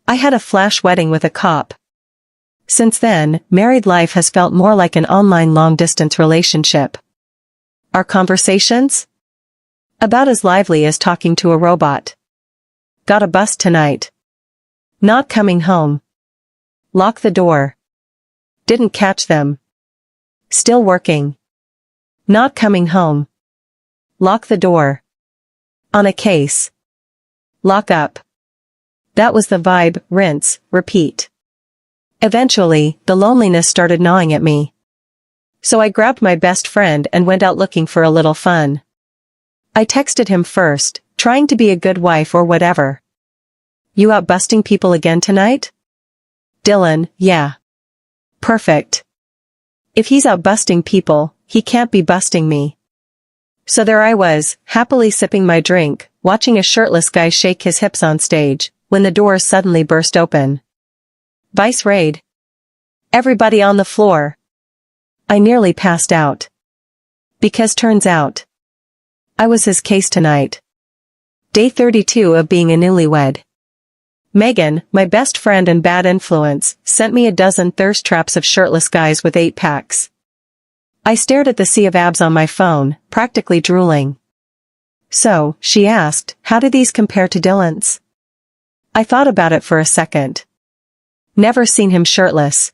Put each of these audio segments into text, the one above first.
I had a flash wedding with a cop. Since then, married life has felt more like an online long-distance relationship. Our conversations? About as lively as talking to a robot. Got a bus tonight. Not coming home. Lock the door. Didn't catch them. Still working. Not coming home. Lock the door. On a case. Lock up. That was the vibe, rinse, repeat. Eventually, the loneliness started gnawing at me. So I grabbed my best friend and went out looking for a little fun. I texted him first, trying to be a good wife or whatever. You out busting people again tonight? Dylan, yeah. Perfect. If he's out busting people, he can't be busting me. So there I was, happily sipping my drink, watching a shirtless guy shake his hips on stage, when the doors suddenly burst open. Vice raid. Everybody on the floor. I nearly passed out. Because turns out, I was his case tonight. Day 32 of being a newlywed. Megan, my best friend and bad influence, sent me a dozen thirst traps of shirtless guys with 8-packs. I stared at the sea of abs on my phone, practically drooling. So, she asked, how do these compare to Dylan's? I thought about it for a second. Never seen him shirtless.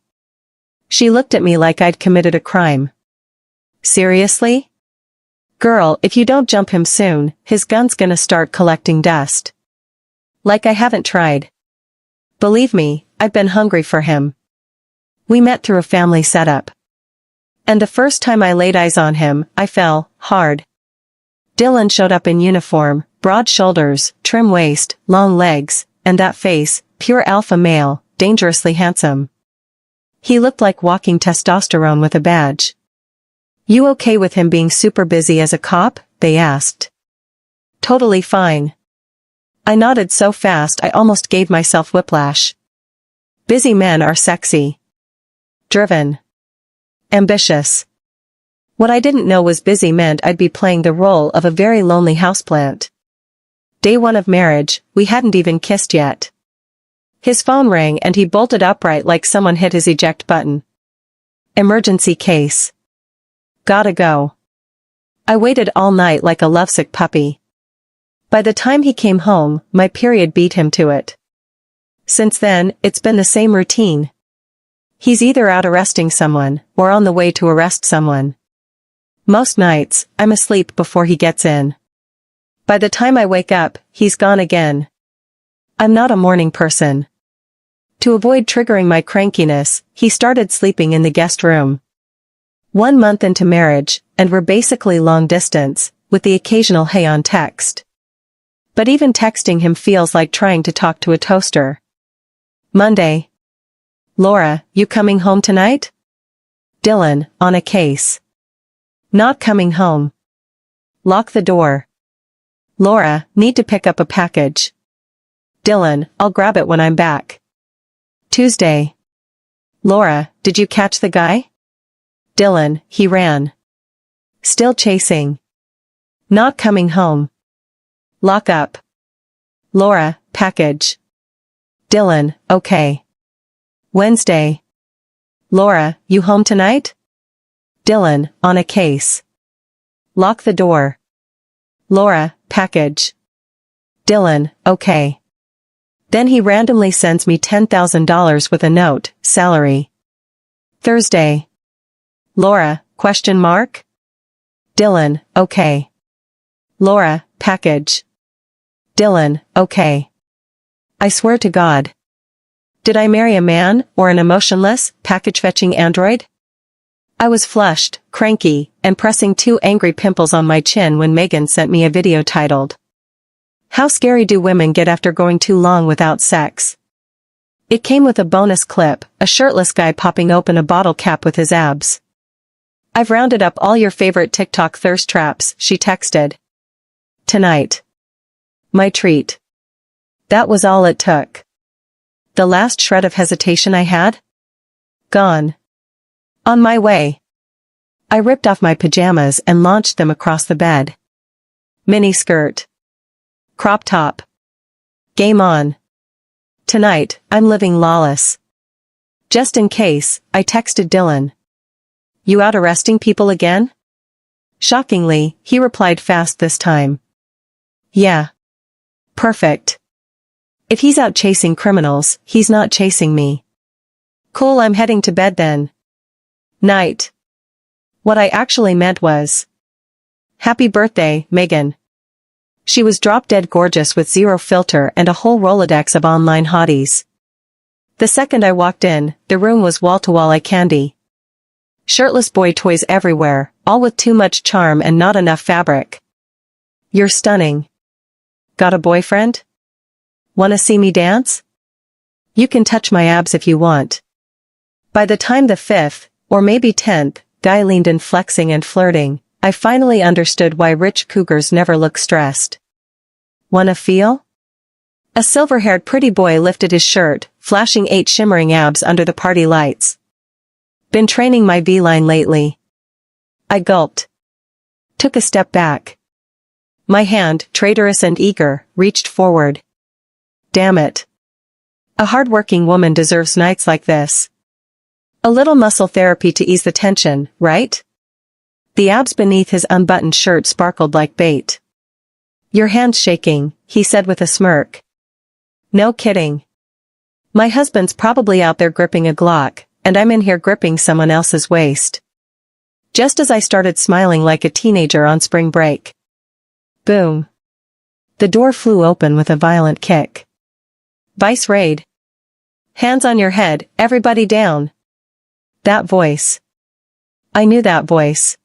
She looked at me like I'd committed a crime. Seriously? Girl, if you don't jump him soon, his gun's gonna start collecting dust. Like I haven't tried. Believe me, I've been hungry for him. We met through a family setup. And the first time I laid eyes on him, I fell, hard. Dylan showed up in uniform, broad shoulders, trim waist, long legs, and that face, pure alpha male, dangerously handsome. He looked like walking testosterone with a badge. You okay with him being super busy as a cop? They asked. Totally fine. I nodded so fast I almost gave myself whiplash. Busy men are sexy. Driven. Ambitious. What I didn't know was busy meant I'd be playing the role of a very lonely houseplant. Day 1 of marriage, we hadn't even kissed yet. His phone rang and he bolted upright like someone hit his eject button. Emergency case. Gotta go. I waited all night like a lovesick puppy. By the time he came home, my period beat him to it. Since then, it's been the same routine. He's either out arresting someone, or on the way to arrest someone. Most nights, I'm asleep before he gets in. By the time I wake up, he's gone again. I'm not a morning person. To avoid triggering my crankiness, he started sleeping in the guest room. 1 month into marriage, and we're basically long distance, with the occasional hey on text. But even texting him feels like trying to talk to a toaster. Monday. Laura, you coming home tonight? Dylan, on a case. Not coming home. Lock the door. Laura, need to pick up a package. Dylan, I'll grab it when I'm back. Tuesday. Laura, did you catch the guy? Dylan, he ran. Still chasing. Not coming home. Lock up. Laura, package. Dylan, okay. Wednesday. Laura, you home tonight? Dylan, on a case. Lock the door. Laura, package. Dylan, okay. Then he randomly sends me $10,000 with a note, salary. Thursday. Laura, question mark? Dylan, okay. Laura, package. Dylan, okay. I swear to God. Did I marry a man, or an emotionless, package-fetching android? I was flushed, cranky, and pressing 2 angry pimples on my chin when Megan sent me a video titled, "How scary do women get after going too long without sex?" It came with a bonus clip, a shirtless guy popping open a bottle cap with his abs. I've rounded up all your favorite TikTok thirst traps, she texted. Tonight. My treat. That was all it took. The last shred of hesitation I had? Gone. On my way. I ripped off my pajamas and launched them across the bed. Mini skirt. Crop top. Game on. Tonight, I'm living lawless. Just in case, I texted Dylan. You out arresting people again? Shockingly, he replied fast this time. Yeah. Perfect. If he's out chasing criminals, he's not chasing me. Cool, I'm heading to bed then. Night. What I actually meant was, happy birthday, Megan. She was drop-dead gorgeous with zero filter and a whole Rolodex of online hotties. The second I walked in, the room was wall-to-wall eye candy. Shirtless boy toys everywhere, all with too much charm and not enough fabric. You're stunning. Got a boyfriend? Wanna see me dance? You can touch my abs if you want. By the time the 5th, or maybe 10th, guy leaned in flexing and flirting, I finally understood why rich cougars never look stressed. Wanna feel? A silver-haired pretty boy lifted his shirt, flashing 8 shimmering abs under the party lights. Been training my V-line lately. I gulped. Took a step back. My hand, traitorous and eager, reached forward. Damn it. A hard-working woman deserves nights like this. A little muscle therapy to ease the tension, right? The abs beneath his unbuttoned shirt sparkled like bait. Your hand's shaking, he said with a smirk. No kidding. My husband's probably out there gripping a Glock, and I'm in here gripping someone else's waist. Just as I started smiling like a teenager on spring break. Boom. The door flew open with a violent kick. Vice raid. Hands on your head, everybody down. That voice. I knew that voice.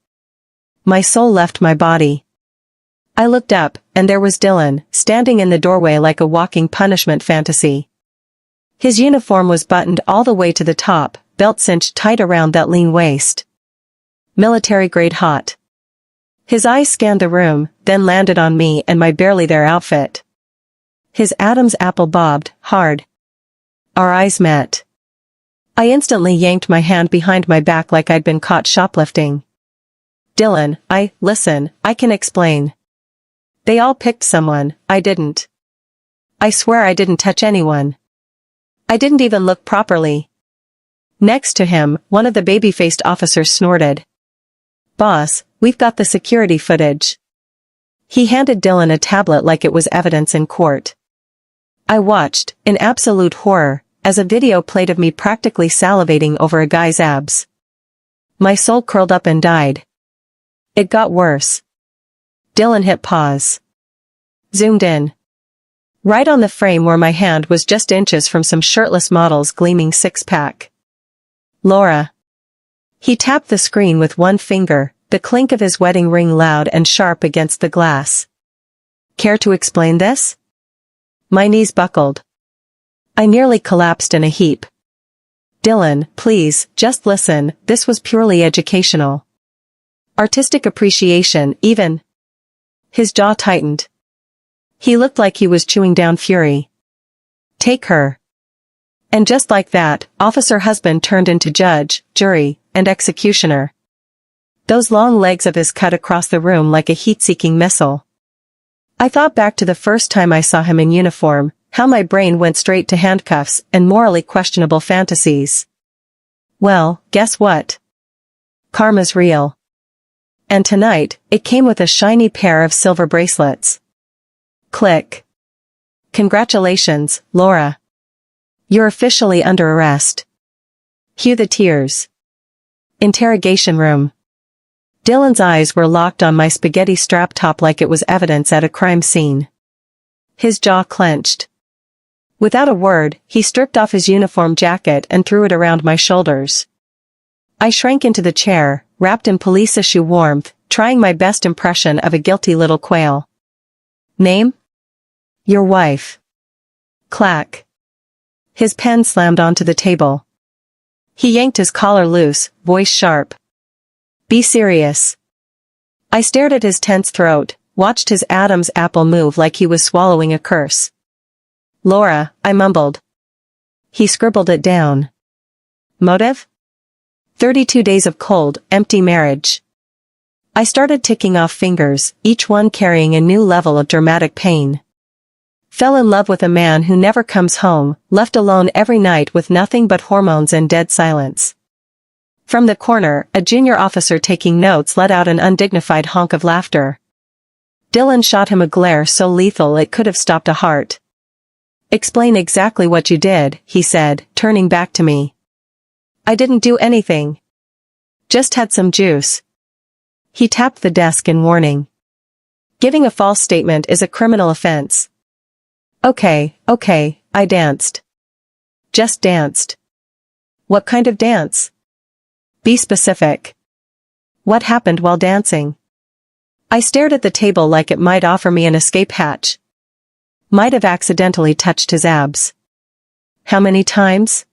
My soul left my body. I looked up, and there was Dylan, standing in the doorway like a walking punishment fantasy. His uniform was buttoned all the way to the top, belt cinched tight around that lean waist. Military-grade hot. His eyes scanned the room, then landed on me and my barely there outfit. His Adam's apple bobbed, hard. Our eyes met. I instantly yanked my hand behind my back like I'd been caught shoplifting. Dylan, listen, I can explain. They all picked someone, I didn't. I swear I didn't touch anyone. I didn't even look properly. Next to him, one of the baby-faced officers snorted. Boss, we've got the security footage. He handed Dylan a tablet like it was evidence in court. I watched, in absolute horror, as a video played of me practically salivating over a guy's abs. My soul curled up and died. It got worse. Dylan hit pause. Zoomed in. Right on the frame where my hand was just inches from some shirtless model's gleaming six-pack. Laura. He tapped the screen with one finger, the clink of his wedding ring loud and sharp against the glass. Care to explain this? My knees buckled. I nearly collapsed in a heap. Dylan, please, just listen, this was purely educational. Artistic appreciation, even. His jaw tightened. He looked like he was chewing down fury. Take her. And just like that, officer husband turned into judge, jury, and executioner. Those long legs of his cut across the room like a heat-seeking missile. I thought back to the first time I saw him in uniform, how my brain went straight to handcuffs and morally questionable fantasies. Well, guess what? Karma's real. And tonight, it came with a shiny pair of silver bracelets. Click. Congratulations, Laura. You're officially under arrest. Cue the tears. Interrogation room. Dylan's eyes were locked on my spaghetti strap top like it was evidence at a crime scene. His jaw clenched. Without a word, he stripped off his uniform jacket and threw it around my shoulders. I shrank into the chair, wrapped in police issue warmth, trying my best impression of a guilty little quail. Name? Your wife. Clack. His pen slammed onto the table. He yanked his collar loose, voice sharp. Be serious. I stared at his tense throat, watched his Adam's apple move like he was swallowing a curse. Laura, I mumbled. He scribbled it down. Motive? 32 days of cold, empty marriage. I started ticking off fingers, each one carrying a new level of dramatic pain. Fell in love with a man who never comes home, left alone every night with nothing but hormones and dead silence. From the corner, a junior officer taking notes let out an undignified honk of laughter. Dylan shot him a glare so lethal it could have stopped a heart. "Explain exactly what you did," he said, turning back to me. "I didn't do anything. Just had some juice." He tapped the desk in warning. "Giving a false statement is a criminal offense." Okay, I danced. Just danced." "What kind of dance? Be specific. What happened while dancing?" I stared at the table like it might offer me an escape hatch. Might have accidentally touched his abs. "How many times?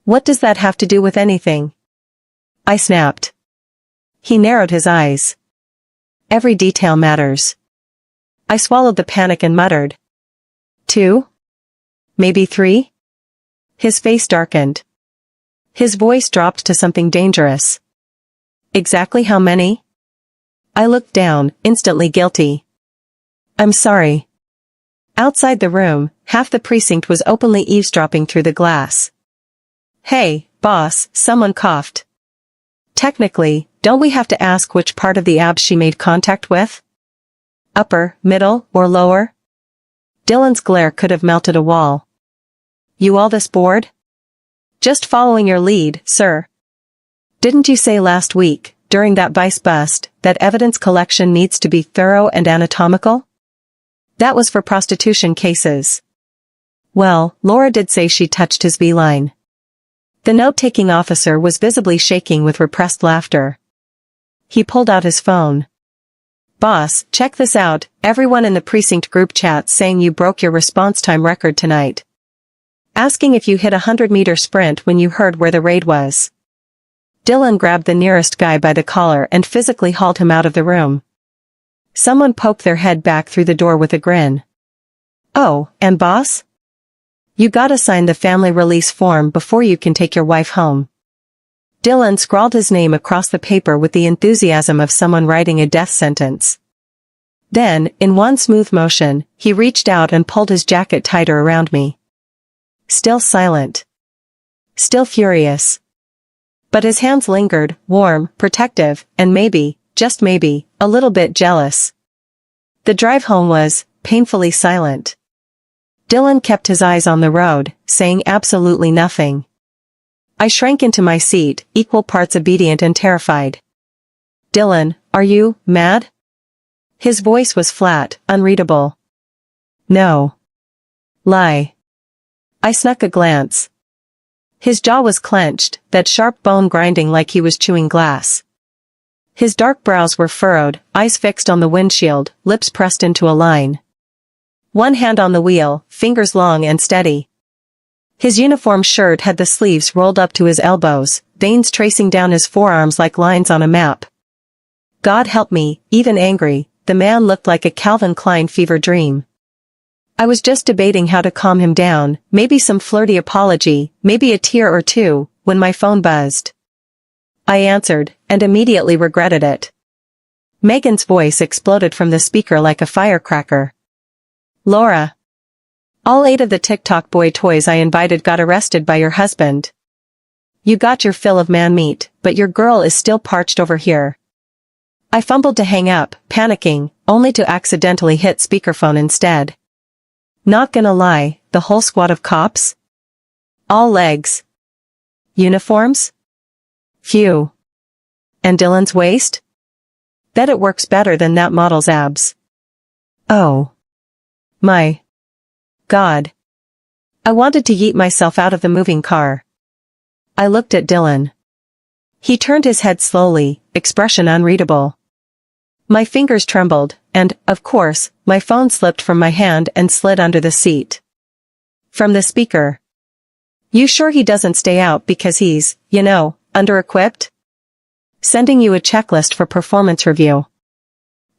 What does that have to do with anything?" I snapped. He narrowed his eyes. "Every detail matters." I swallowed the panic and muttered. "2? Maybe 3? His face darkened. His voice dropped to something dangerous. "Exactly how many?" I looked down, instantly guilty. "I'm sorry." Outside the room, half the precinct was openly eavesdropping through the glass. "Hey, boss," someone coughed. "Technically, don't we have to ask which part of the abs she made contact with? Upper, middle, or lower?" Dylan's glare could have melted a wall. "You all this bored?" "Just following your lead, sir." "Didn't you say last week, during that vice bust, that evidence collection needs to be thorough and anatomical?" "That was for prostitution cases." "Well, Laura did say she touched his V-line." The note-taking officer was visibly shaking with repressed laughter. He pulled out his phone. "Boss, check this out, everyone in the precinct group chat saying you broke your response time record tonight. Asking if you hit a 100-meter sprint when you heard where the raid was." Dylan grabbed the nearest guy by the collar and physically hauled him out of the room. Someone poked their head back through the door with a grin. "Oh, and boss? You gotta sign the family release form before you can take your wife home." Dylan scrawled his name across the paper with the enthusiasm of someone writing a death sentence. Then, in one smooth motion, he reached out and pulled his jacket tighter around me. Still silent. Still furious. But his hands lingered, warm, protective, and maybe, just maybe, a little bit jealous. The drive home was painfully silent. Dylan kept his eyes on the road, saying absolutely nothing. I shrank into my seat, equal parts obedient and terrified. "Dylan, are you mad?" His voice was flat, unreadable. "No. Lie." I snuck a glance. His jaw was clenched, that sharp bone grinding like he was chewing glass. His dark brows were furrowed, eyes fixed on the windshield, lips pressed into a line. One hand on the wheel, fingers long and steady. His uniform shirt had the sleeves rolled up to his elbows, veins tracing down his forearms like lines on a map. God help me, even angry, the man looked like a Calvin Klein fever dream. I was just debating how to calm him down, maybe some flirty apology, maybe a tear or two, when my phone buzzed. I answered, and immediately regretted it. Megan's voice exploded from the speaker like a firecracker. "Laura. All 8 of the TikTok boy toys I invited got arrested by your husband. You got your fill of man meat, but your girl is still parched over here." I fumbled to hang up, panicking, only to accidentally hit speakerphone instead. Not gonna lie, the whole squad of cops? All legs. Uniforms? Phew. And Dylan's waist? Bet it works better than that model's abs. Oh. My. God. I wanted to yeet myself out of the moving car. I looked at Dylan. He turned his head slowly, expression unreadable. My fingers trembled, and, of course, my phone slipped from my hand and slid under the seat. From the speaker. "You sure he doesn't stay out because he's, under-equipped? Sending you a checklist for performance review.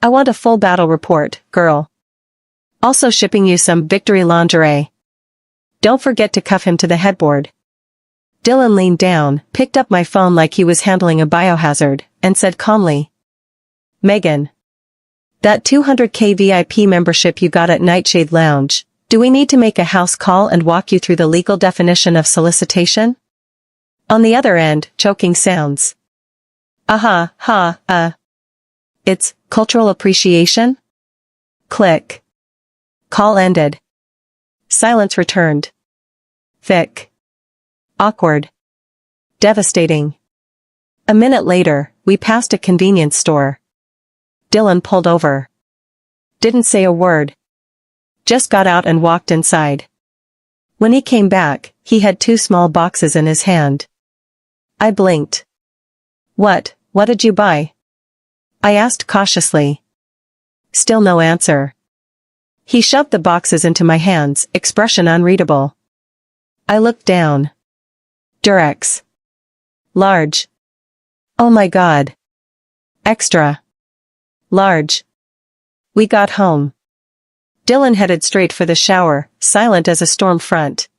I want a full battle report, girl. Also shipping you some victory lingerie. Don't forget to cuff him to the headboard." Dylan leaned down, picked up my phone like he was handling a biohazard, and said calmly, "Megan. That 200K VIP membership you got at Nightshade Lounge, Do we need to make a house call and walk you through the legal definition of solicitation? On the other end, choking sounds. It's cultural appreciation? Click. Call ended. Silence returned. Thick. Awkward. Devastating. A minute later, we passed a convenience store. Dylan pulled over. Didn't say a word. Just got out and walked inside. When he came back, he had 2 small boxes in his hand. I blinked. What did you buy? I asked cautiously. Still no answer. He shoved the boxes into my hands, expression unreadable. I looked down. Durex. Large. Oh my God. Extra. Large. We got home. Dylan headed straight for the shower, silent as a storm front.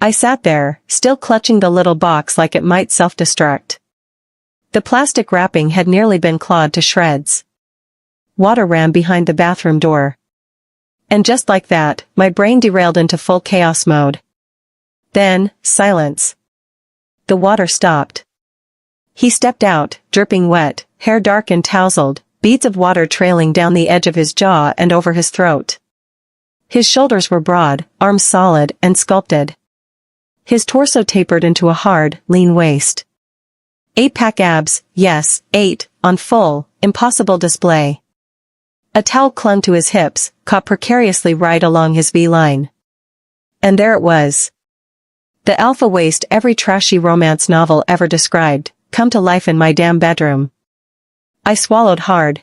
I sat there, still clutching the little box like it might self-destruct. The plastic wrapping had nearly been clawed to shreds. Water ran behind the bathroom door. And just like that, my brain derailed into full chaos mode. Then, silence. The water stopped. He stepped out, dripping wet, hair dark and tousled, beads of water trailing down the edge of his jaw and over his throat. His shoulders were broad, arms solid and sculpted. His torso tapered into a hard, lean waist. 8-pack abs, yes, 8, on full, impossible display. A towel clung to his hips, caught precariously right along his V-line. And there it was. The alpha waist every trashy romance novel ever described, come to life in my damn bedroom. I swallowed hard.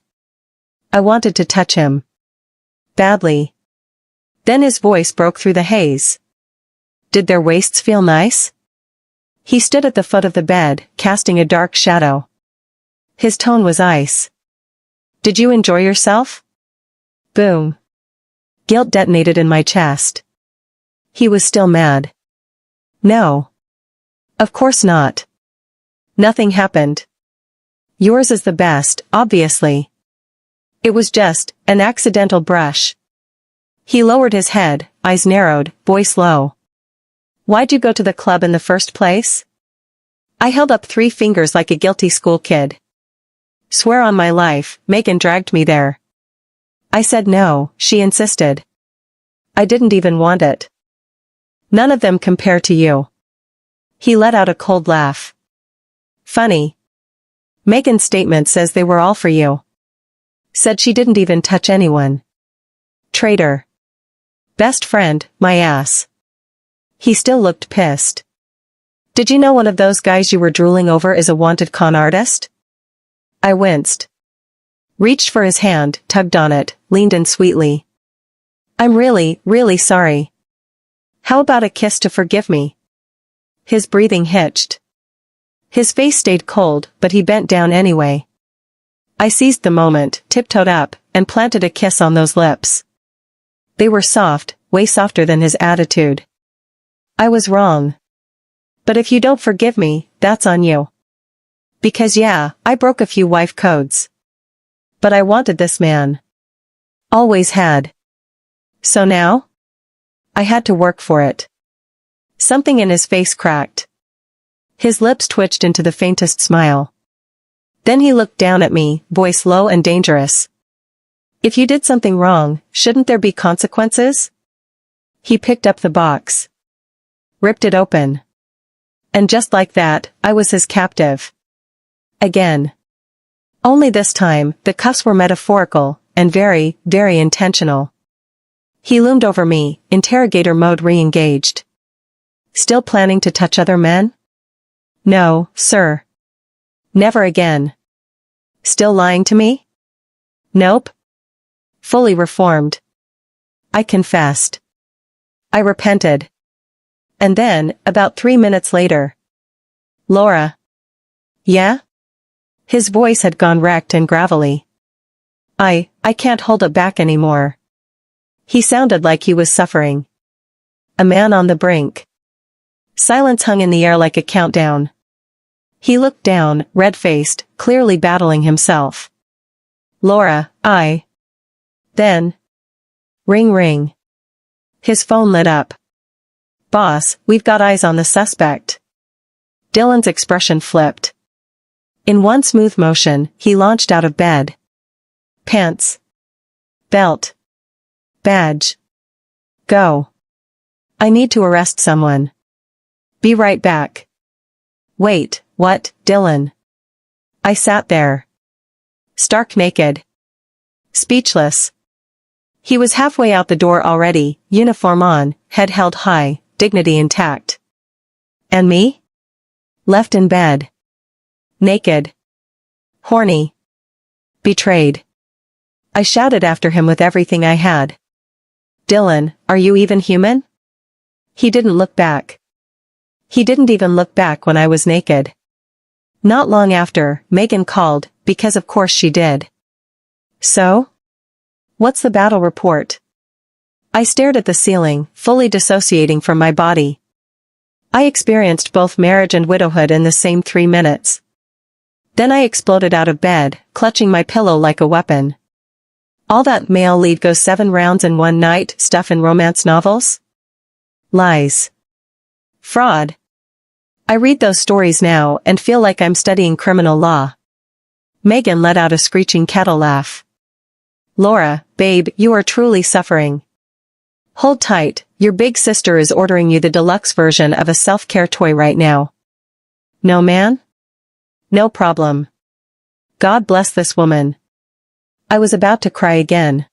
I wanted to touch him. Badly. Then his voice broke through the haze. Did their waists feel nice? He stood at the foot of the bed, casting a dark shadow. His tone was ice. Did you enjoy yourself? Boom. Guilt detonated in my chest. He was still mad. No. Of course not. Nothing happened. Yours is the best, obviously. It was just an accidental brush. He lowered his head, eyes narrowed, voice low. Why'd you go to the club in the first place? I held up 3 fingers like a guilty school kid. Swear on my life, Megan dragged me there. I said no, she insisted. I didn't even want it. None of them compare to you. He let out a cold laugh. Funny. Megan's statement says they were all for you. Said she didn't even touch anyone. Traitor. Best friend, my ass. He still looked pissed. Did you know one of those guys you were drooling over is a wanted con artist? I winced. Reached for his hand, tugged on it, leaned in sweetly. I'm really, really sorry. How about a kiss to forgive me? His breathing hitched. His face stayed cold, but he bent down anyway. I seized the moment, tiptoed up, and planted a kiss on those lips. They were soft, way softer than his attitude. I was wrong. But if you don't forgive me, that's on you. Because yeah, I broke a few wife codes. But I wanted this man. Always had. So now? I had to work for it. Something in his face cracked. His lips twitched into the faintest smile. Then he looked down at me, voice low and dangerous. If you did something wrong, shouldn't there be consequences? He picked up the box. Ripped it open. And just like that, I was his captive. Again. Only this time, the cuffs were metaphorical, and very, very intentional. He loomed over me, interrogator mode re-engaged. Still planning to touch other men? No, sir. Never again. Still lying to me? Nope. Fully reformed. I confessed. I repented. And then, about 3 minutes later. Laura. Yeah? His voice had gone wrecked and gravelly. I can't hold it back anymore. He sounded like he was suffering. A man on the brink. Silence hung in the air like a countdown. He looked down, red-faced, clearly battling himself. Laura, Then. Ring ring. His phone lit up. "Boss, we've got eyes on the suspect." Dylan's expression flipped. In one smooth motion, he launched out of bed. Pants. Belt. Badge. Go. "I need to arrest someone. Be right back." "Wait, what, Dylan?" I sat there. Stark naked. Speechless. He was halfway out the door already, uniform on, head held high, dignity intact. And me? Left in bed. Naked. Horny. Betrayed. I shouted after him with everything I had. "Dylan, are you even human?" He didn't look back. He didn't even look back when I was naked. Not long after, Megan called, because of course she did. "So? What's the battle report?" I stared at the ceiling, fully dissociating from my body. I experienced both marriage and widowhood in the same 3 minutes. Then I exploded out of bed, clutching my pillow like a weapon. All that male lead goes 7 rounds in one night stuff in romance novels? Lies. Fraud. I read those stories now and feel like I'm studying criminal law. Megan let out a screeching kettle laugh. "Laura, babe, you are truly suffering. Hold tight, your big sister is ordering you the deluxe version of a self-care toy right now." "No man?" "No problem. God bless this woman." I was about to cry again.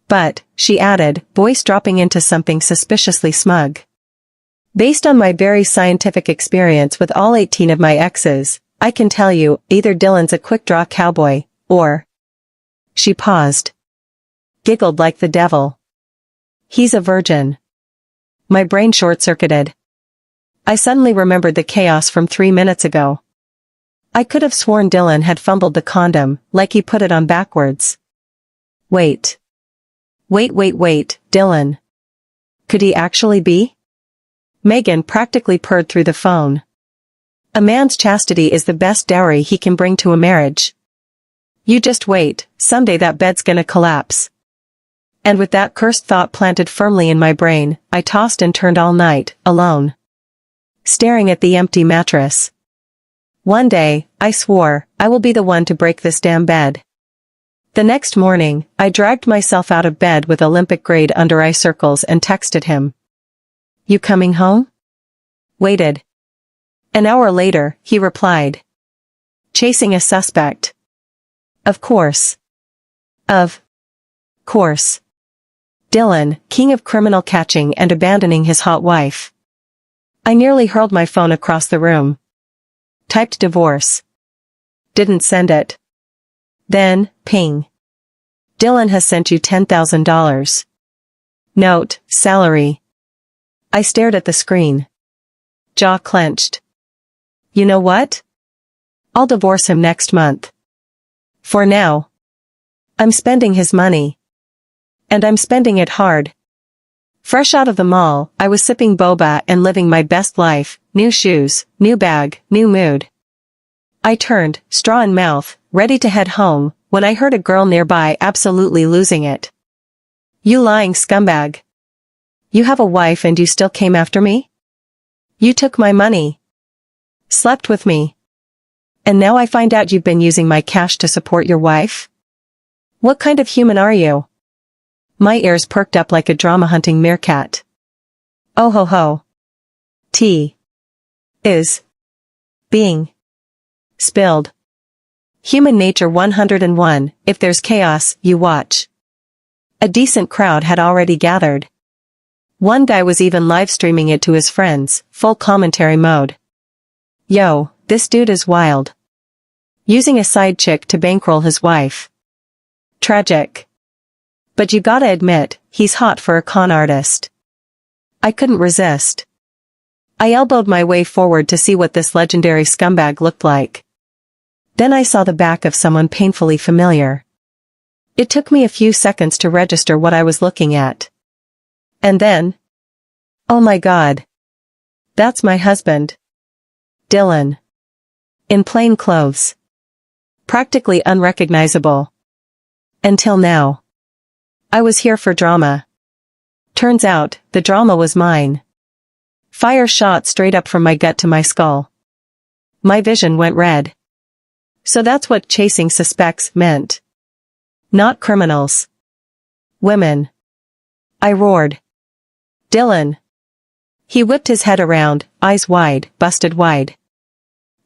"But," she added, voice dropping into something suspiciously smug. "Based on my very scientific experience with all 18 of my exes, I can tell you, either Dylan's a quick-draw cowboy, or—" She paused. Giggled like the devil. "He's a virgin." My brain short-circuited. I suddenly remembered the chaos from 3 minutes ago. I could have sworn Dylan had fumbled the condom, like he put it on backwards. Wait. Wait, Dylan. Could he actually be? Megan practically purred through the phone. "A man's chastity is the best dowry he can bring to a marriage. You just wait, someday that bed's gonna collapse." And with that cursed thought planted firmly in my brain, I tossed and turned all night, alone. Staring at the empty mattress. One day, I swore, I will be the one to break this damn bed. The next morning, I dragged myself out of bed with Olympic-grade under-eye circles and texted him. "You coming home?" Waited. An hour later, he replied. "Chasing a suspect." Of course. Of course. Dylan, king of criminal catching and abandoning his hot wife. I nearly hurled my phone across the room. Typed divorce. Didn't send it. Then, ping. "Dylan has sent you $10,000. Note, salary." I stared at the screen. Jaw clenched. You know what? I'll divorce him next month. For now. I'm spending his money. And I'm spending it hard. Fresh out of the mall, I was sipping boba and living my best life, new shoes, new bag, new mood. I turned, straw in mouth, ready to head home, when I heard a girl nearby absolutely losing it. "You lying scumbag. You have a wife and you still came after me? You took my money. Slept with me. And now I find out you've been using my cash to support your wife? What kind of human are you?" My ears perked up like a drama-hunting meerkat. Oh ho ho. Tea. Is. Being. Spilled. Human Nature 101, if there's chaos, you watch. A decent crowd had already gathered. One guy was even live-streaming it to his friends, full commentary mode. Yo, this dude is wild. Using a side chick to bankroll his wife. Tragic. But you gotta admit, he's hot for a con artist. I couldn't resist. I elbowed my way forward to see what this legendary scumbag looked like. Then I saw the back of someone painfully familiar. It took me a few seconds to register what I was looking at. And then... oh my God. That's my husband. Dylan. In plain clothes. Practically unrecognizable. Until now. I was here for drama. Turns out, the drama was mine. Fire shot straight up from my gut to my skull. My vision went red. So that's what chasing suspects meant. Not criminals. Women. I roared. Dylan. He whipped his head around, eyes wide, busted wide.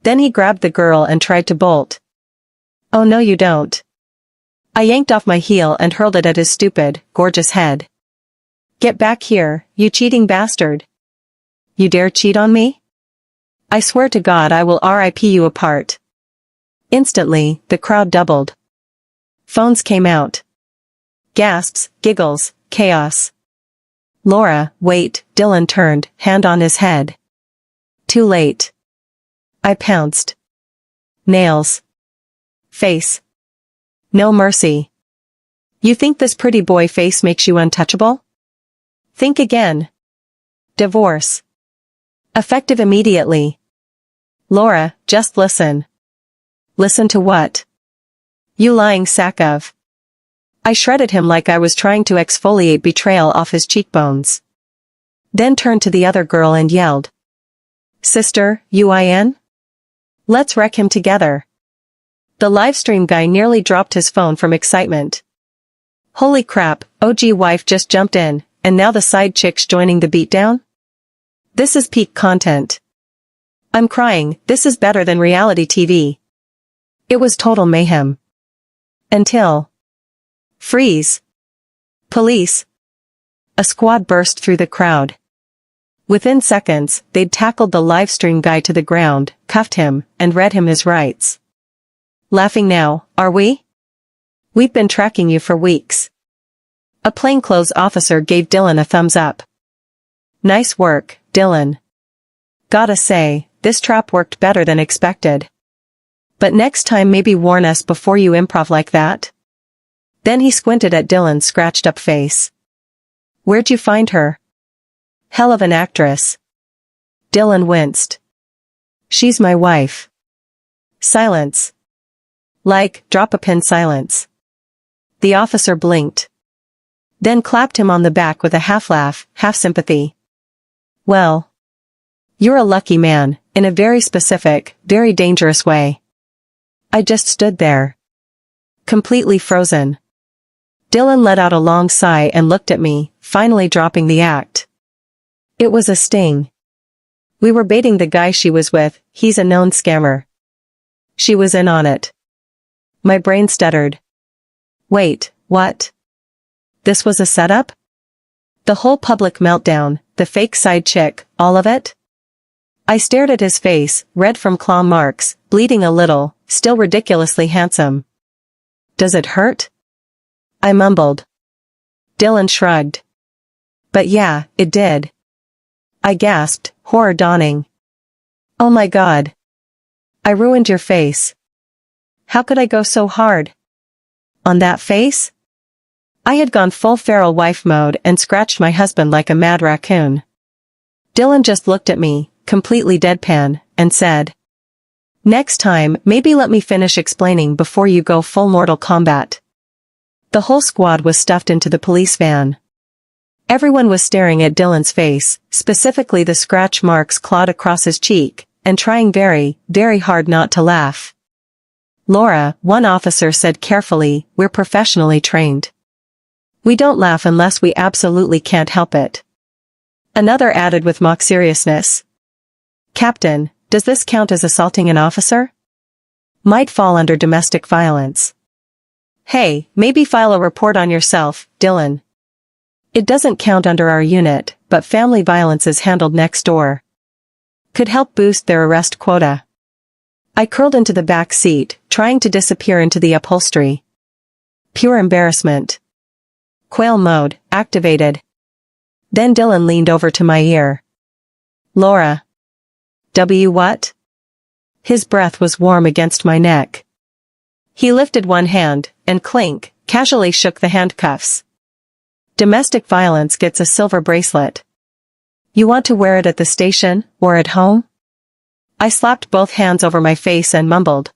Then he grabbed the girl and tried to bolt. Oh no you don't. I yanked off my heel and hurled it at his stupid, gorgeous head. Get back here, you cheating bastard. You dare cheat on me? I swear to God I will rip you apart. Instantly, the crowd doubled. Phones came out. Gasps, giggles, chaos. Laura, wait, Dylan turned, hand on his head. Too late. I pounced. Nails. Face. No mercy. You think this pretty boy face makes you untouchable? Think again. Divorce. Effective immediately. Laura, just listen. Listen to what? You lying sack of. I shredded him like I was trying to exfoliate betrayal off his cheekbones. Then turned to the other girl and yelled. Sister, you in? Let's wreck him together. The livestream guy nearly dropped his phone from excitement. Holy crap, OG wife just jumped in, and now the side chick's joining the beatdown? This is peak content. I'm crying, this is better than reality TV. It was total mayhem. Until... Freeze. Police. A squad burst through the crowd. Within seconds, they'd tackled the livestream guy to the ground, cuffed him, and read him his rights. Laughing now, are we? We've been tracking you for weeks. A plainclothes officer gave Dylan a thumbs up. Nice work, Dylan. Gotta say, this trap worked better than expected. But next time maybe warn us before you improv like that. Then he squinted at Dylan's scratched-up face. Where'd you find her? Hell of an actress. Dylan winced. She's my wife. Silence. Like, drop a pin silence. The officer blinked. Then clapped him on the back with a half-laugh, half-sympathy. Well. You're a lucky man, in a very specific, very dangerous way. I just stood there. Completely frozen. Dylan let out a long sigh and looked at me, finally dropping the act. It was a sting. We were baiting the guy she was with, he's a known scammer. She was in on it. My brain stuttered. Wait, what? This was a setup? The whole public meltdown, the fake side chick, all of it? I stared at his face, red from claw marks, bleeding a little, still ridiculously handsome. Does it hurt? I mumbled. Dylan shrugged. But yeah, it did. I gasped, horror dawning. Oh my God. I ruined your face. How could I go so hard? On that face? I had gone full feral wife mode and scratched my husband like a mad raccoon. Dylan just looked at me, completely deadpan, and said, Next time, maybe let me finish explaining before you go full Mortal Kombat. The whole squad was stuffed into the police van. Everyone was staring at Dylan's face, specifically the scratch marks clawed across his cheek, and trying very, very hard not to laugh. Laura, one officer said carefully, we're professionally trained. We don't laugh unless we absolutely can't help it. Another added with mock seriousness. Captain, does this count as assaulting an officer? Might fall under domestic violence. Hey, maybe file a report on yourself, Dylan. It doesn't count under our unit, but family violence is handled next door. Could help boost their arrest quota. I curled into the back seat, trying to disappear into the upholstery. Pure embarrassment. Quail mode, activated. Then Dylan leaned over to my ear. Laura. What? His breath was warm against my neck. He lifted one hand, and clink, casually shook the handcuffs. Domestic violence gets a silver bracelet. You want to wear it at the station, or at home? I slapped both hands over my face and mumbled.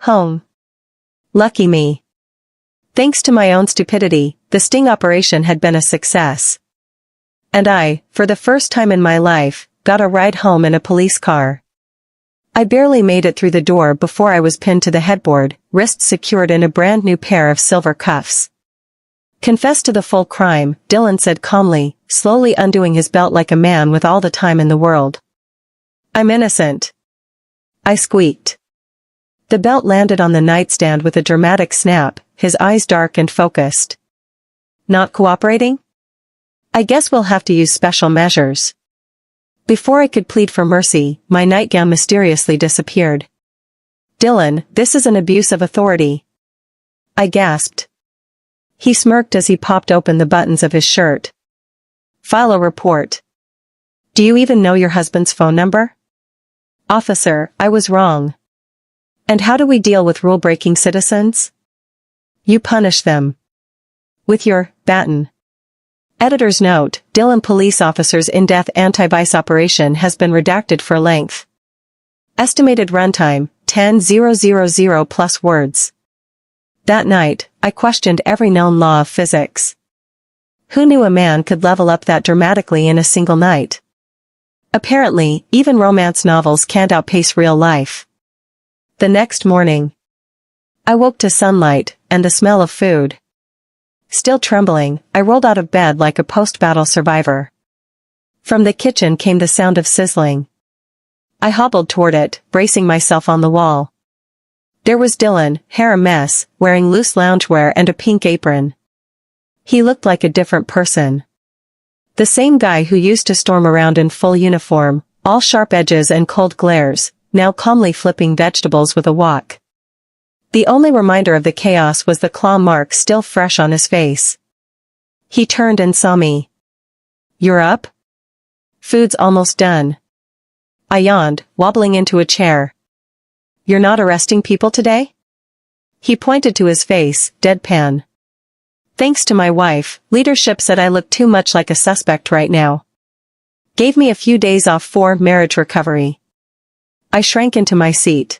Home. Lucky me. Thanks to my own stupidity, the sting operation had been a success. And I, for the first time in my life, got a ride home in a police car. I barely made it through the door before I was pinned to the headboard, wrists secured in a brand new pair of silver cuffs. Confess to the full crime, Dylan said calmly, slowly undoing his belt like a man with all the time in the world. I'm innocent. I squeaked. The belt landed on the nightstand with a dramatic snap, his eyes dark and focused. Not cooperating? I guess we'll have to use special measures. Before I could plead for mercy, my nightgown mysteriously disappeared. Dylan, this is an abuse of authority. I gasped. He smirked as he popped open the buttons of his shirt. File a report. Do you even know your husband's phone number? Officer, I was wrong. And how do we deal with rule-breaking citizens? You punish them. With your baton. Editor's note, Dylan police officer's in-depth anti-vice operation has been redacted for length. Estimated runtime, 10,000 plus words. That night, I questioned every known law of physics. Who knew a man could level up that dramatically in a single night? Apparently, even romance novels can't outpace real life. The next morning, I woke to sunlight and the smell of food. Still trembling, I rolled out of bed like a post-battle survivor. From the kitchen came the sound of sizzling. I hobbled toward it, bracing myself on the wall. There was Dylan, hair a mess, wearing loose loungewear and a pink apron. He looked like a different person. The same guy who used to storm around in full uniform, all sharp edges and cold glares, now calmly flipping vegetables with a wok. The only reminder of the chaos was the claw mark still fresh on his face. He turned and saw me. You're up? Food's almost done. I yawned, wobbling into a chair. You're not arresting people today? He pointed to his face, deadpan. Thanks to my wife, leadership said I look too much like a suspect right now. Gave me a few days off for marriage recovery. I shrank into my seat.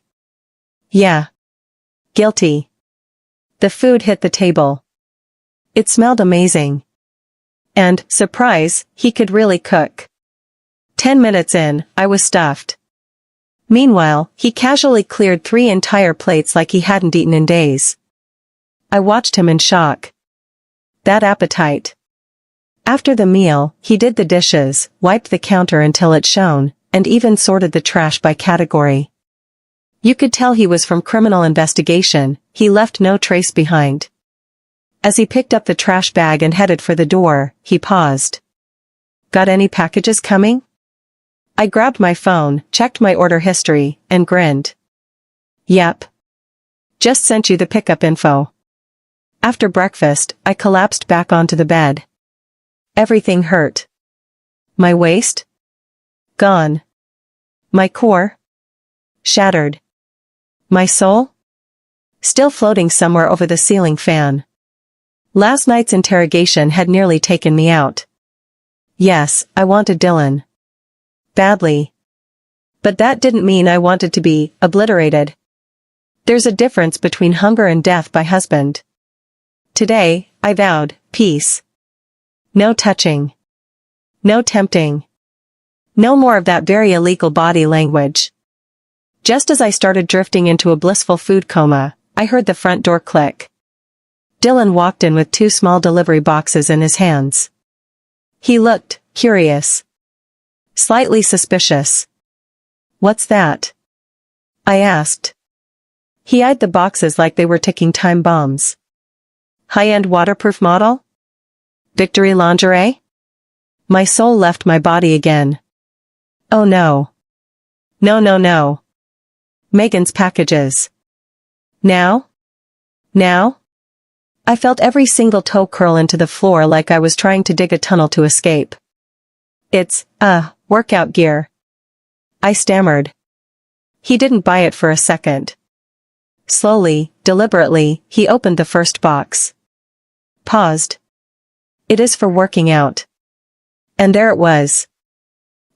Yeah. Guilty. The food hit the table. It smelled amazing. And, surprise, he could really cook. 10 minutes in, I was stuffed. Meanwhile, he casually cleared 3 entire plates like he hadn't eaten in days. I watched him in shock. That appetite. After the meal, he did the dishes, wiped the counter until it shone, and even sorted the trash by category. You could tell he was from criminal investigation, he left no trace behind. As he picked up the trash bag and headed for the door, he paused. Got any packages coming? I grabbed my phone, checked my order history, and grinned. Yep. Just sent you the pickup info. After breakfast, I collapsed back onto the bed. Everything hurt. My waist? Gone. My core? Shattered. My soul? Still floating somewhere over the ceiling fan. Last night's interrogation had nearly taken me out. Yes, I wanted Dylan. Badly. But that didn't mean I wanted to be obliterated. There's a difference between hunger and death by husband. Today, I vowed, peace. No touching. No tempting. No more of that very illegal body language. Just as I started drifting into a blissful food coma, I heard the front door click. Dylan walked in with 2 small delivery boxes in his hands. He looked curious. Slightly suspicious. What's that? I asked. He eyed the boxes like they were ticking time bombs. High-end waterproof model? Victory lingerie? My soul left my body again. Oh no. No no no. Megan's packages. Now? Now? I felt every single toe curl into the floor like I was trying to dig a tunnel to escape. It's, workout gear. I stammered. He didn't buy it for a second. Slowly, deliberately, he opened the first box. Paused. It is for working out. And there it was.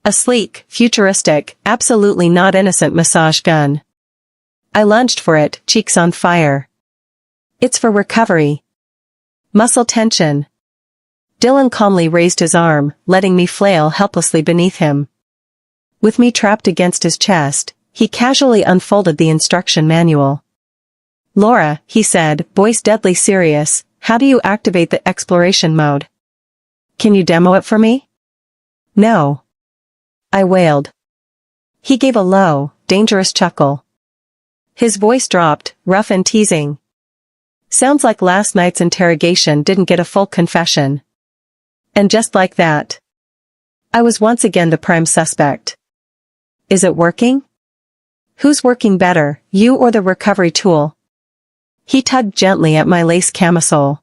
A sleek, futuristic, absolutely not innocent massage gun. I lunged for it, cheeks on fire. It's for recovery. Muscle tension. Dylan calmly raised his arm, letting me flail helplessly beneath him. With me trapped against his chest, he casually unfolded the instruction manual. "Laura," he said, voice deadly serious, "how do you activate the exploration mode? Can you demo it for me?" "No," I wailed. He gave a low, dangerous chuckle. His voice dropped, rough and teasing. "Sounds like last night's interrogation didn't get a full confession." And just like that, I was once again the prime suspect. "Is it working? Who's working better, you or the recovery tool?" He tugged gently at my lace camisole.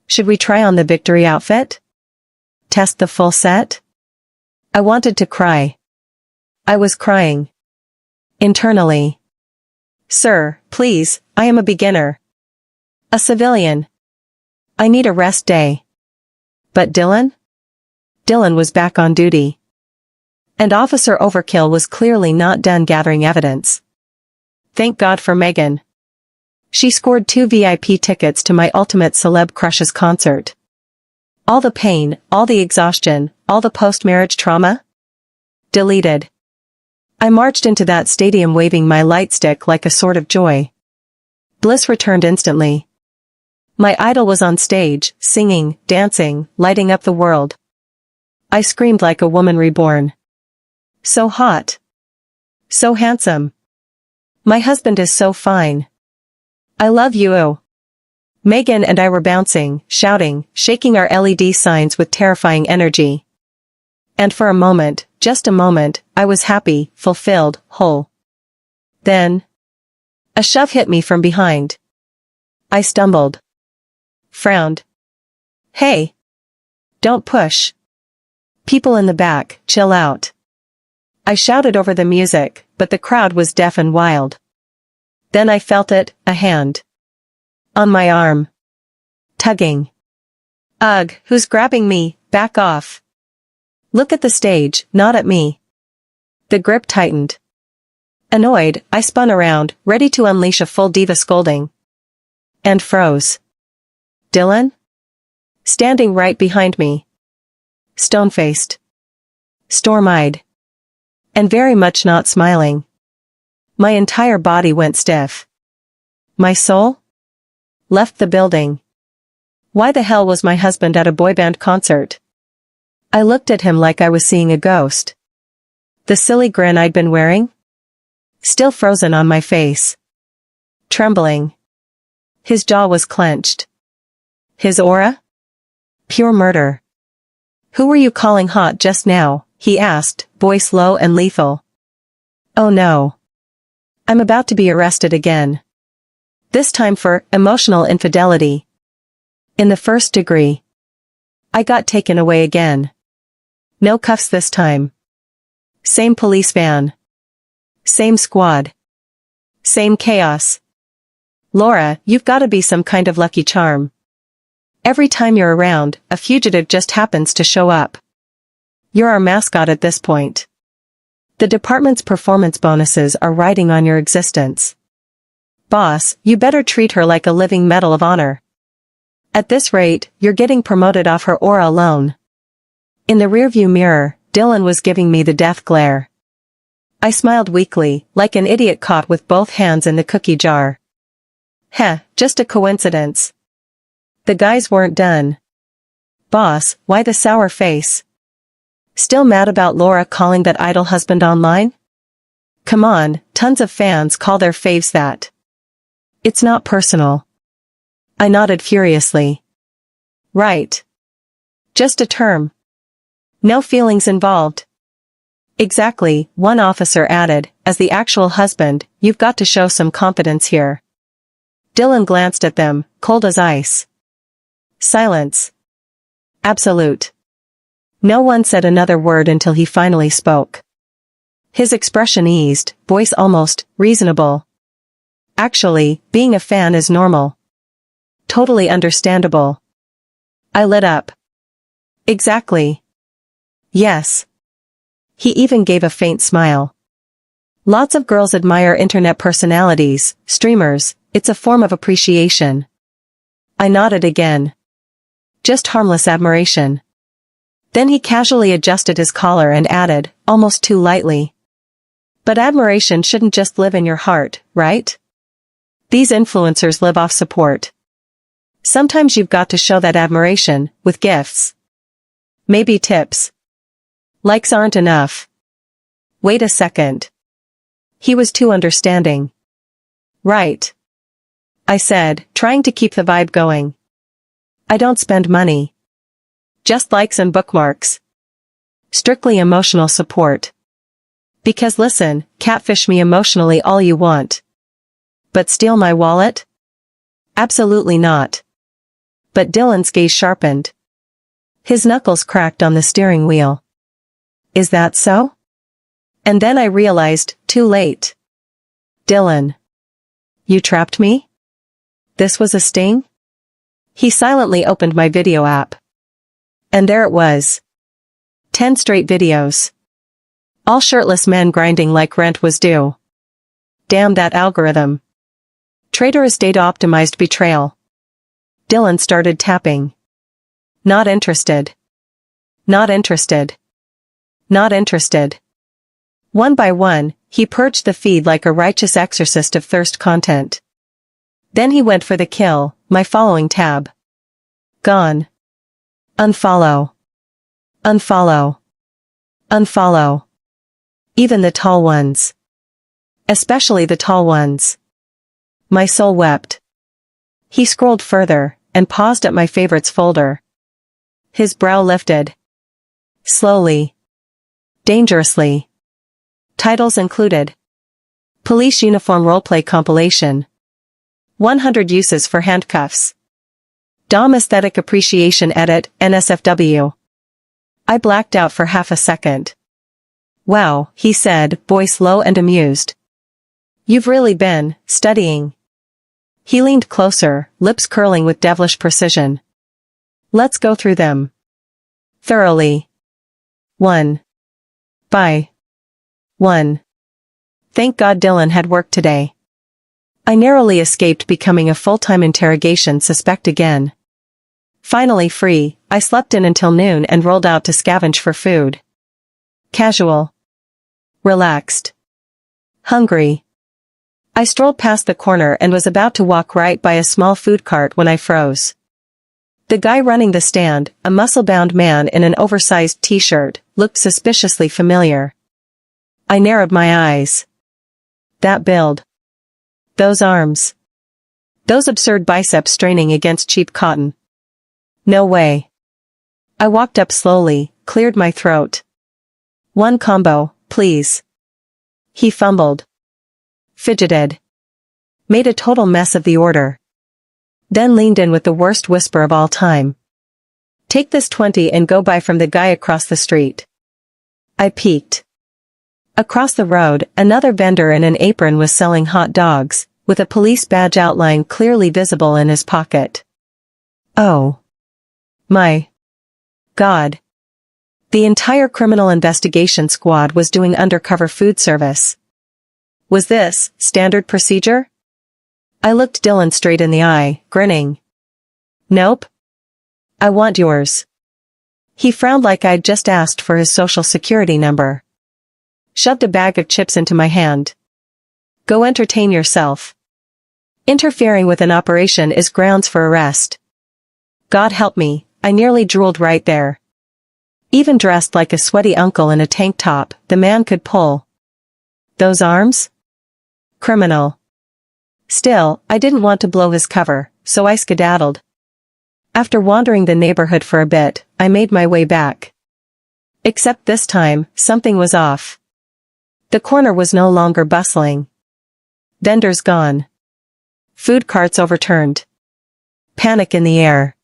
"Should we try on the victory outfit? Test the full set?" I wanted to cry. I was crying. Internally. "Sir, please, I am a beginner. A civilian. I need a rest day." But Dylan? Dylan was back on duty. And Officer Overkill was clearly not done gathering evidence. Thank God for Megan. She scored 2 VIP tickets to my ultimate celeb crush's concert. All the pain, all the exhaustion, all the post-marriage trauma? Deleted. I marched into that stadium waving my light stick like a sword of joy. Bliss returned instantly. My idol was on stage, singing, dancing, lighting up the world. I screamed like a woman reborn. So hot. So handsome. My husband is so fine. I love you. Megan and I were bouncing, shouting, shaking our LED signs with terrifying energy. And for a moment, just a moment, I was happy, fulfilled, whole. Then, a shove hit me from behind. I stumbled. Frowned. "Hey! Don't push. People in the back, chill out." I shouted over the music, but the crowd was deaf and wild. Then I felt it, a hand. On my arm. Tugging. "Ugh, who's grabbing me? Back off. Look at the stage, not at me." The grip tightened. Annoyed, I spun around, ready to unleash a full diva scolding. And froze. Dylan? Standing right behind me. Stone-faced. Storm-eyed. And very much not smiling. My entire body went stiff. My soul? Left the building. Why the hell was my husband at a boy band concert? I looked at him like I was seeing a ghost. The silly grin I'd been wearing? Still frozen on my face. Trembling. His jaw was clenched. His aura? Pure murder. "Who were you calling hot just now?" he asked, voice low and lethal. Oh no. I'm about to be arrested again. This time for emotional infidelity. In the first degree. I got taken away again. No cuffs this time. Same police van. Same squad. Same chaos. Laura, you've gotta be some kind of lucky charm. Every time you're around, a fugitive just happens to show up. You're our mascot at this point. The department's performance bonuses are riding on your existence. Boss, you better treat her like a living medal of honor. At this rate, you're getting promoted off her aura alone. In the rearview mirror, Dylan was giving me the death glare. I smiled weakly, like an idiot caught with both hands in the cookie jar. Heh, just a coincidence. The guys weren't done. Boss, why the sour face? Still mad about Laura calling that idol husband online? Come on, tons of fans call their faves that. It's not personal. I nodded furiously. Right. Just a term. No feelings involved. Exactly, one officer added, as the actual husband, you've got to show some confidence here. Dylan glanced at them, cold as ice. Silence. Absolute. No one said another word until he finally spoke. His expression eased, voice almost reasonable. Actually, being a fan is normal. Totally understandable. I lit up. Exactly. Yes. He even gave a faint smile. Lots of girls admire internet personalities, streamers, it's a form of appreciation. I nodded again. Just harmless admiration. Then he casually adjusted his collar and added, almost too lightly. But admiration shouldn't just live in your heart, right? These influencers live off support. Sometimes you've got to show that admiration, with gifts. Maybe tips. Likes aren't enough. Wait a second. He was too understanding. Right. I said, trying to keep the vibe going. I don't spend money. Just likes and bookmarks. Strictly emotional support. Because listen, catfish me emotionally all you want. But steal my wallet? Absolutely not. But Dylan's gaze sharpened. His knuckles cracked on the steering wheel. Is that so? And then I realized, too late. Dylan. You trapped me? This was a sting? He silently opened my video app. And there it was. 10 straight videos. All shirtless men grinding like rent was due. Damn that algorithm. Traitorous data-optimized betrayal. Dylan started tapping. Not interested. Not interested. Not interested. One by one, he purged the feed like a righteous exorcist of thirst content. Then he went for the kill, my following tab. Gone. Unfollow. Unfollow. Unfollow. Even the tall ones. Especially the tall ones. My soul wept. He scrolled further, and paused at my favorites folder. His brow lifted. Slowly. Dangerously. Titles included. Police Uniform Roleplay Compilation. 100 Uses for Handcuffs. Dom Aesthetic Appreciation Edit, NSFW. I blacked out for half a second. Wow, he said, voice low and amused. You've really been studying. He leaned closer, lips curling with devilish precision. Let's go through them. Thoroughly. 1. Bye. 1. Thank God Dylan had work today. I narrowly escaped becoming a full-time interrogation suspect again. Finally free, I slept in until noon and rolled out to scavenge for food. Casual. Relaxed. Hungry. I strolled past the corner and was about to walk right by a small food cart when I froze. The guy running the stand, a muscle-bound man in an oversized t-shirt, looked suspiciously familiar. I narrowed my eyes. That build. Those arms. Those absurd biceps straining against cheap cotton. No way. I walked up slowly, cleared my throat. One combo, please. He fumbled. Fidgeted. Made a total mess of the order. Then leaned in with the worst whisper of all time. Take this 20 and go buy from the guy across the street. I peeked. Across the road, another vendor in an apron was selling hot dogs, with a police badge outline clearly visible in his pocket. Oh. My. God. The entire criminal investigation squad was doing undercover food service. Was this standard procedure? I looked Dylan straight in the eye, grinning. Nope. I want yours. He frowned like I'd just asked for his social security number. Shoved a bag of chips into my hand. Go entertain yourself. Interfering with an operation is grounds for arrest. God help me, I nearly drooled right there. Even dressed like a sweaty uncle in a tank top, the man could pull. Those arms? Criminal. Still, I didn't want to blow his cover, so I skedaddled. After wandering the neighborhood for a bit, I made my way back. Except this time, something was off. The corner was no longer bustling. Vendors gone. Food carts overturned. Panic in the air.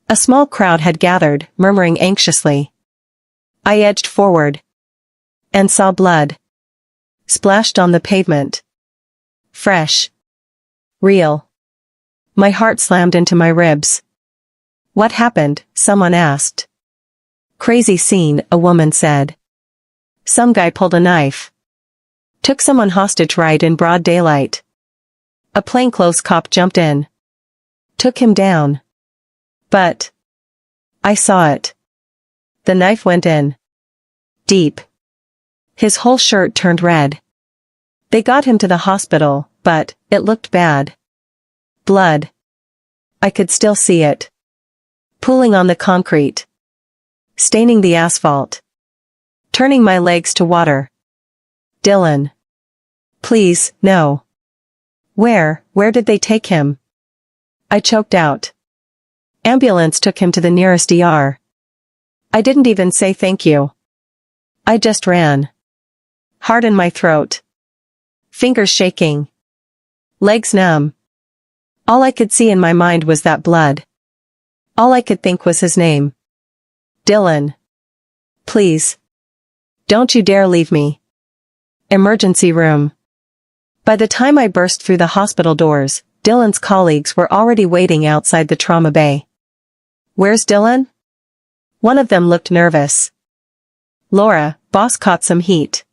A small crowd had gathered, murmuring anxiously. I edged forward. And saw blood. Splashed on the pavement. Fresh. Real. My heart slammed into my ribs. What happened? Someone asked. Crazy scene, a woman said. Some guy pulled a knife. Took someone hostage right in broad daylight. A plainclothes cop jumped in. Took him down. But I saw it. The knife went in. Deep. His whole shirt turned red. They got him to the hospital, but it looked bad. Blood. I could still see it. Pooling on the concrete. Staining the asphalt. Turning my legs to water. Dylan. Please, no. Where did they take him? I choked out. Ambulance took him to the nearest ER. I didn't even say thank you. I just ran. Heart in my throat. Fingers shaking. Legs numb. All I could see in my mind was that blood. All I could think was his name. Dylan. Please. Don't you dare leave me. Emergency room. By the time I burst through the hospital doors, Dylan's colleagues were already waiting outside the trauma bay. Where's Dylan? One of them looked nervous. Laura, boss caught some heat.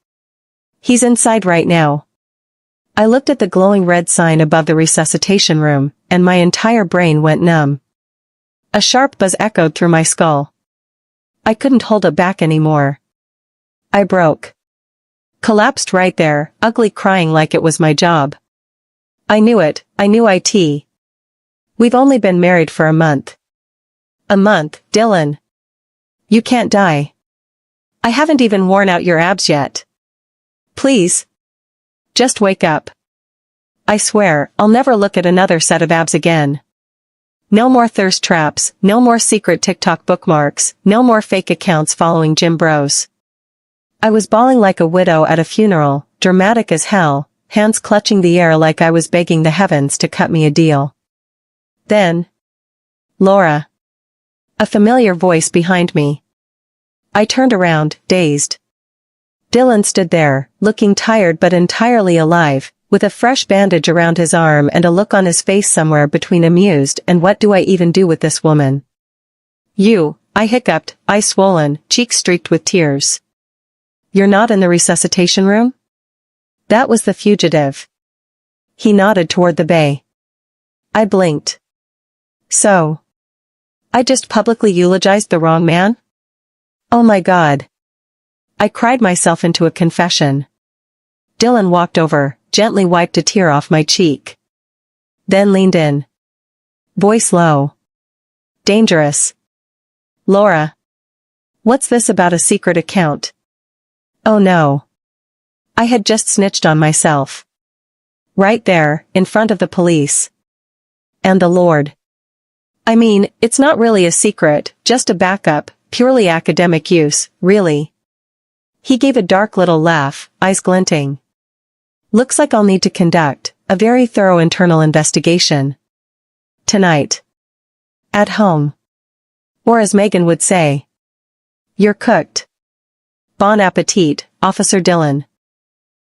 He's inside right now. I looked at the glowing red sign above the resuscitation room, and my entire brain went numb. A sharp buzz echoed through my skull. I couldn't hold it back anymore. I broke. Collapsed right there, ugly, crying like it was my job. I knew it, I knew it. We've only been married for a month. A month, Dylan. You can't die. I haven't even worn out your abs yet. Please. Just wake up. I swear, I'll never look at another set of abs again. No more thirst traps, no more secret TikTok bookmarks, no more fake accounts following gym bros. I was bawling like a widow at a funeral, dramatic as hell, hands clutching the air like I was begging the heavens to cut me a deal. Then. Laura. A familiar voice behind me. I turned around, dazed. Dylan stood there, looking tired but entirely alive, with a fresh bandage around his arm and a look on his face somewhere between amused and what do I even do with this woman? You, I hiccuped, eyes swollen, cheeks streaked with tears. You're not in the resuscitation room? That was the fugitive. He nodded toward the bay. I blinked. So. I just publicly eulogized the wrong man? Oh my God. I cried myself into a confession. Dylan walked over, gently wiped a tear off my cheek. Then leaned in. Voice low. Dangerous. Laura. What's this about a secret account? Oh no. I had just snitched on myself. Right there, in front of the police. And the Lord. I mean, it's not really a secret, just a backup, purely academic use, really. He gave a dark little laugh, eyes glinting. Looks like I'll need to conduct a very thorough internal investigation. Tonight. At home. Or as Megan would say. You're cooked. Bon appetit, Officer Dylan.